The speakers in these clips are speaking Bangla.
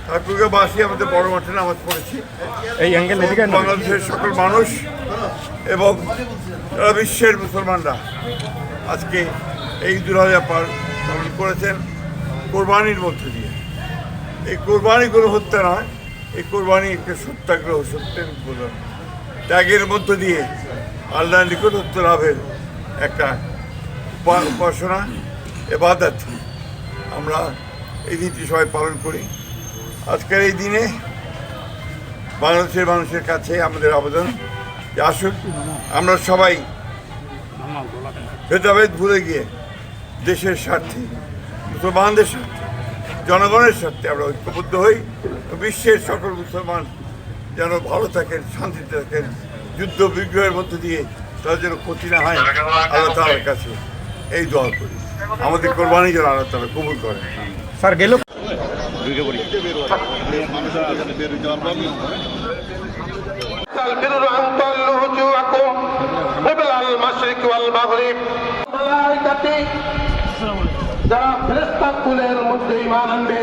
ঠাকুরগাঁওবাসী আমাদের বড় মাঠে নামাজ পড়েছি। এই বাংলাদেশের সকল মানুষ এবং সারা বিশ্বের মুসলমানরা আজকে এই ঈদুল আজহা পালন করেছেন কোরবানির মধ্যে দিয়ে। এই কোরবানি কোনো হত্যা নয়, এই কোরবানি একটা সত্যাগ্রহ, সত্যের উদ্বোধন, ত্যাগের মধ্য দিয়ে আল্লাহর নিকটত্ব লাভের একটা উপাসনা, ইবাদত। আমরা এই দিনটি সবাই পালন করি। আজকের এই দিনে বাংলাদেশের মানুষের কাছে আমাদের আবেদন যে আসুন আমরা সবাই ভেদাভেদ ভুলে গিয়ে দেশের স্বার্থে, মুসলমানদের স্বার্থে, জনগণের স্বার্থে আমরা ঐক্যবদ্ধ হই। বিশ্বের সকল মুসলমান যেন ভালো থাকেন, শান্তিতে থাকেন, যুদ্ধ বিগ্রহের মধ্য দিয়ে তাদের যেন ক্ষতি না হয়, আল্লাহ তাআলার কাছে এই দোয়া করি। আমাদের কোরবানি যেন আল্লাহ তাআলা কবুল করেন। স্যার গেল যারা ফেরেশতা কুলের মধ্যে ঈমান আনবে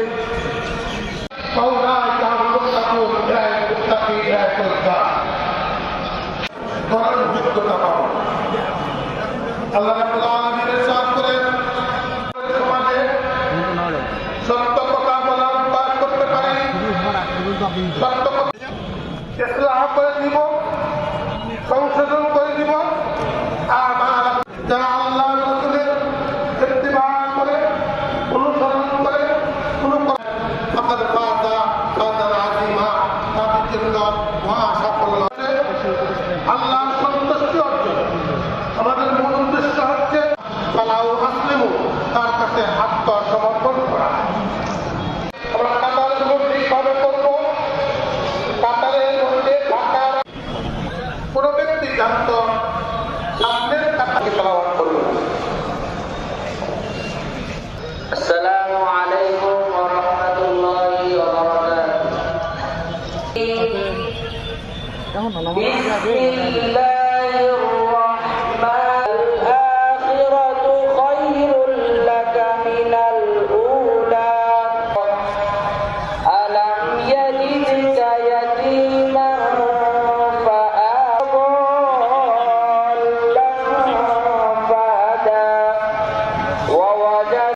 আল্লাহ রাব্বুল আলামিন ইরশাদ করেন, সমাজে সত্য কথা বলার অভ্যাস করতে পারি, সত্য কথা ইসলাহ করে দিব, সংশোধন করে দিব। আর যারা আল্লাহ রাসূলের ইত্তিবা করে, অনুসরণ করে, ফাকাদ ফাযা ফাওজান আযীমা, তাদের জন্য মহা সাফল্য আছে, আল্লাহর সন্তুষ্টি অর্জন। আমাদের মূল উদ্দেশ্য হচ্ছে ফালাউ আসলিমু, তার কাছে আত্মসমর্পণ করা। আমরা কাতারের মধ্যে এইভাবে করব, কাতারের মধ্যে ঢাকার কোনো ব্যক্তি জানত সামনের কাতারকে তেলাওয়াত করবে। আসসালামু আলাইকুম ওয়া রাহমাতুল্লাহি ওয়া বারাকাতুহু। বিসমিল্লাহির রাহমানির আখিরাতু খায়রুল লাকা মিনাল উলা। আলাম ইয়াজিদকা ইয়াতীমান ফাআবা ফাহাদা ওয়া ওয়াজাদ।